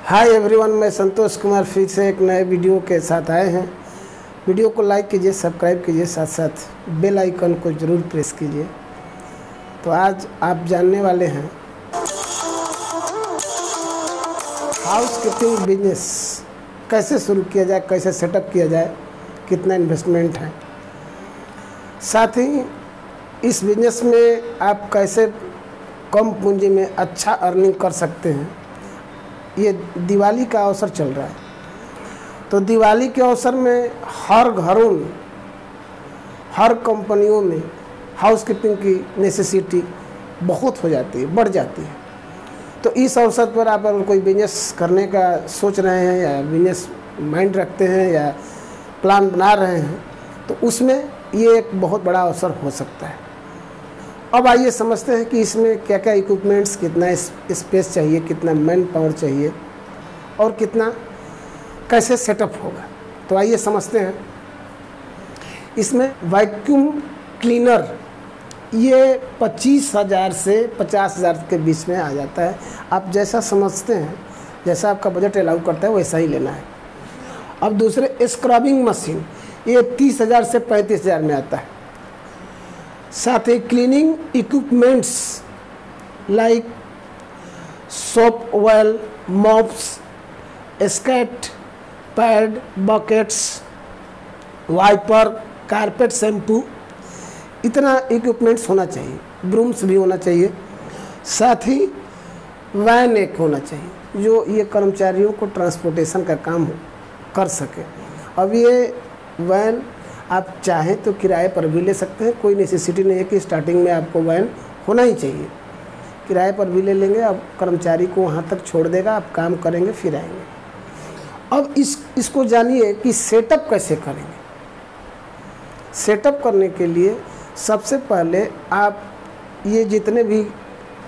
Hi everyone, मैं संतोष कुमार फिर से एक नए वीडियो के साथ आए हैं। वीडियो को लाइक कीजिए, सब्सक्राइब कीजिए, साथ साथ बेल आइकन को ज़रूर प्रेस कीजिए। तो आज आप जानने वाले हैं हाउस कीपिंग बिजनेस कैसे शुरू किया जाए, कैसे सेटअप किया जाए, कितना इन्वेस्टमेंट है, साथ ही इस बिजनेस में आप कैसे कम पूंजी में अच्छा अर्निंग कर सकते हैं। ये दिवाली का अवसर चल रहा है, तो दिवाली के अवसर में हर घरों में, हर कंपनियों में हाउस कीपिंग की नेसेसिटी बहुत हो जाती है, बढ़ जाती है। तो इस अवसर पर आप अगर कोई बिजनेस करने का सोच रहे हैं या बिजनेस माइंड रखते हैं या प्लान बना रहे हैं, तो उसमें ये एक बहुत बड़ा अवसर हो सकता है। अब आइए समझते हैं कि इसमें क्या क्या इक्विपमेंट्स, कितना स्पेस चाहिए, कितना मैन पावर चाहिए और कितना कैसे सेटअप होगा। तो आइए समझते हैं। इसमें वैक्यूम क्लीनर ये 25,000 से 50,000 के बीच में आ जाता है। आप जैसा समझते हैं, जैसा आपका बजट अलाउ करता है वैसा ही लेना है। अब दूसरे स्क्रबिंग मशीन ये 30,000 से 35,000 में आता है। साथ ही cleaning equipments like soap oil, mops, skate pad, buckets, wiper, carpet shampoo, इतना इक्विपमेंट्स होना चाहिए। ब्रूम्स भी होना चाहिए। साथ ही वैन एक होना चाहिए जो ये कर्मचारियों को ट्रांसपोर्टेशन का काम कर सके। अब ये वैन आप चाहें तो किराए पर भी ले सकते हैं, कोई नेसेसिटी नहीं है कि स्टार्टिंग में आपको वैन होना ही चाहिए। किराए पर भी ले लेंगे, अब कर्मचारी को वहाँ तक छोड़ देगा, आप काम करेंगे फिर आएंगे। अब इसको जानिए कि सेटअप कैसे करेंगे। सेटअप करने के लिए सबसे पहले आप ये जितने भी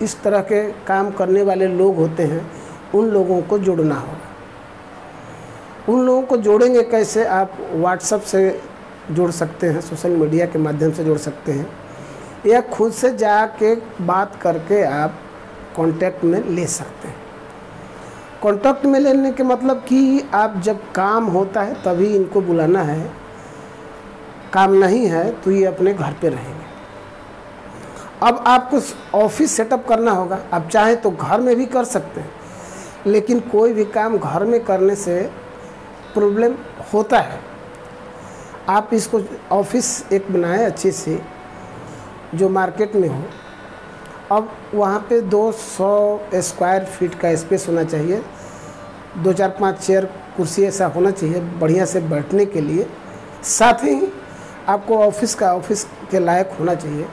इस तरह के काम करने वाले लोग होते हैं उन लोगों को जोड़ना होगा। उन लोगों को जोड़ेंगे कैसे? आप व्हाट्सएप से जोड़ सकते हैं, सोशल मीडिया के माध्यम से जोड़ सकते हैं, या खुद से जाके बात करके आप कांटेक्ट में ले सकते हैं। कांटेक्ट में लेने के मतलब कि आप जब काम होता है तभी इनको बुलाना है, काम नहीं है तो ये अपने घर पे रहेंगे। अब आपको ऑफिस सेटअप करना होगा। आप चाहें तो घर में भी कर सकते हैं, लेकिन कोई भी काम घर में करने से प्रॉब्लम होता है। आप इसको ऑफिस एक बनाएं अच्छे से जो मार्केट में हो। अब वहाँ पे 200 स्क्वायर फीट का स्पेस होना चाहिए। 2, 4, 5 चेयर, कुर्सी ऐसा होना चाहिए बढ़िया से बैठने के लिए। साथ ही आपको ऑफिस के लायक होना चाहिए।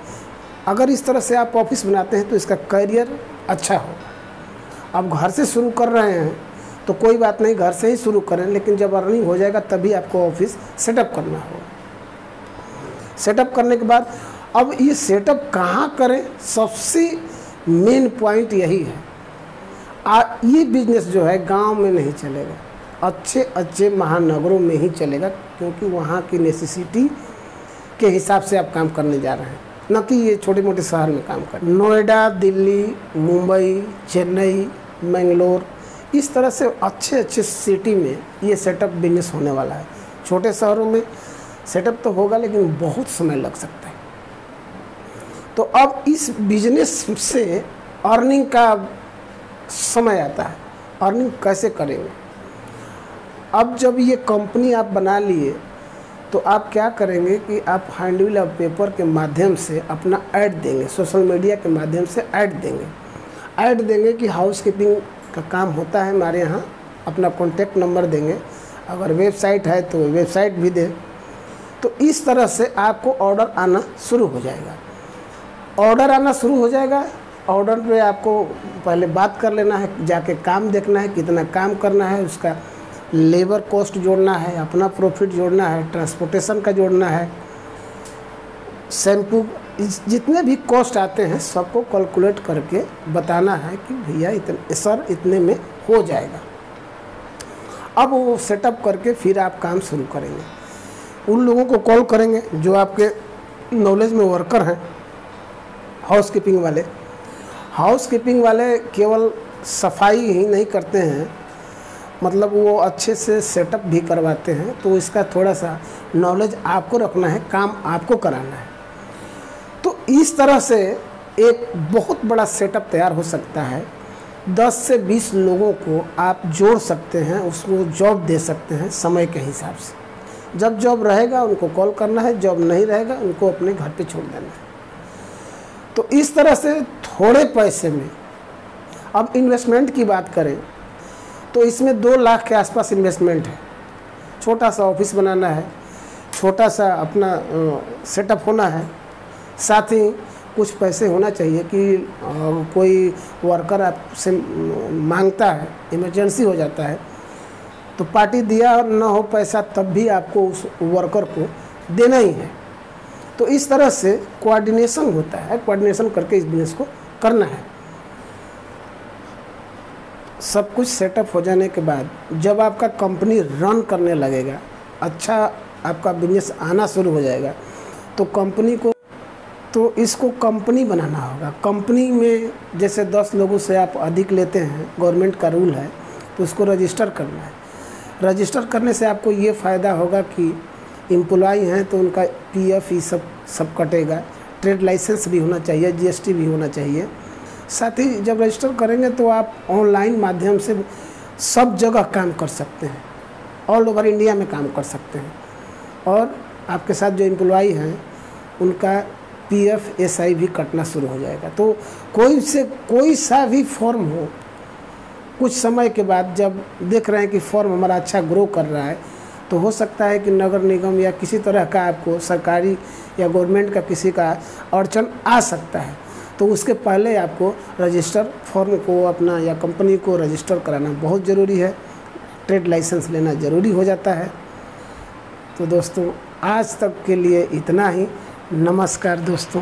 अगर इस तरह से आप ऑफिस बनाते हैं तो इसका करियर अच्छा होगा। आप घर से शुरू कर रहे हैं तो कोई बात नहीं, घर से ही शुरू करें, लेकिन जब अर्निंग हो जाएगा तभी आपको ऑफिस सेटअप करना होगा। सेटअप करने के बाद अब ये सेटअप कहाँ करें, सबसे मेन पॉइंट यही है। ये बिजनेस जो है गांव में नहीं चलेगा, अच्छे अच्छे महानगरों में ही चलेगा, क्योंकि वहाँ की नेसेसिटी के हिसाब से आप काम करने जा रहे हैं, न कि ये छोटे मोटे शहर में काम करें। नोएडा, दिल्ली, मुंबई, चेन्नई, मैंगलोर, इस तरह से अच्छे अच्छे सिटी में ये सेटअप बिजनेस होने वाला है। छोटे शहरों में सेटअप तो होगा लेकिन बहुत समय लग सकता है। तो अब इस बिजनेस से अर्निंग का समय आता है। अर्निंग कैसे करेंगे? अब जब ये कंपनी आप बना लिए तो आप क्या करेंगे कि आप हैंडबिल और पेपर के माध्यम से अपना ऐड देंगे, सोशल मीडिया के माध्यम से ऐड देंगे कि हाउस कीपिंग का काम होता है हमारे यहाँ। अपना कॉन्टैक्ट नंबर देंगे, अगर वेबसाइट है तो वेबसाइट भी दें। तो इस तरह से आपको ऑर्डर आना शुरू हो जाएगा। ऑर्डर पे आपको पहले बात कर लेना है, जाके काम देखना है, कितना काम करना है, उसका लेबर कॉस्ट जोड़ना है, अपना प्रॉफिट जोड़ना है, ट्रांसपोर्टेशन का जोड़ना है, शैम्पू, जितने भी कॉस्ट आते हैं सबको कैलकुलेट करके बताना है कि भैया इतने में हो जाएगा। अब वो सेटअप करके फिर आप काम शुरू करेंगे। उन लोगों को कॉल करेंगे जो आपके नॉलेज में वर्कर हैं, हाउस कीपिंग वाले केवल सफाई ही नहीं करते हैं, मतलब वो अच्छे से सेटअप भी करवाते हैं। तो इसका थोड़ा सा नॉलेज आपको रखना है, काम आपको कराना है। तो इस तरह से एक बहुत बड़ा सेटअप तैयार हो सकता है। 10 से 20 लोगों को आप जोड़ सकते हैं, उसको जॉब दे सकते हैं समय के हिसाब से। जब जॉब रहेगा उनको कॉल करना है, जॉब नहीं रहेगा उनको अपने घर पे छोड़ देना है। तो इस तरह से थोड़े पैसे में, अब इन्वेस्टमेंट की बात करें तो इसमें 2 लाख के आसपास इन्वेस्टमेंट है। छोटा सा ऑफिस बनाना है, छोटा सा अपना सेटअप होना है, साथ ही कुछ पैसे होना चाहिए कि कोई वर्कर आपसे मांगता है, इमरजेंसी हो जाता है, तो पार्टी दिया और ना हो पैसा तब भी आपको उस वर्कर को देना ही है। तो इस तरह से कोऑर्डिनेशन होता है, कोऑर्डिनेशन करके इस बिजनेस को करना है। सब कुछ सेटअप हो जाने के बाद जब आपका कंपनी रन करने लगेगा, अच्छा आपका बिजनेस आना शुरू हो जाएगा, तो कंपनी को, तो इसको कंपनी बनाना होगा। कंपनी में जैसे 10 लोगों से आप अधिक लेते हैं, गवर्नमेंट का रूल है, तो उसको रजिस्टर करना है। रजिस्टर करने से आपको ये फ़ायदा होगा कि एम्प्लॉय हैं तो उनका PF ये सब कटेगा। ट्रेड लाइसेंस भी होना चाहिए, GST भी होना चाहिए। साथ ही जब रजिस्टर करेंगे तो आप ऑनलाइन माध्यम से सब जगह काम कर सकते हैं, ऑल ओवर इंडिया में काम कर सकते हैं। और आपके साथ जो एम्प्लॉय हैं उनका PF SI भी कटना शुरू हो जाएगा। तो कोई सा भी फॉर्म हो, कुछ समय के बाद जब देख रहे हैं कि फॉर्म हमारा अच्छा ग्रो कर रहा है, तो हो सकता है कि नगर निगम या किसी तरह का आपको सरकारी या गवर्नमेंट का किसी का अड़चन आ सकता है। तो उसके पहले आपको रजिस्टर फॉर्म को अपना या कंपनी को रजिस्टर कराना बहुत ज़रूरी है। ट्रेड लाइसेंस लेना ज़रूरी हो जाता है। तो दोस्तों आज तक के लिए इतना ही। नमस्कार दोस्तों।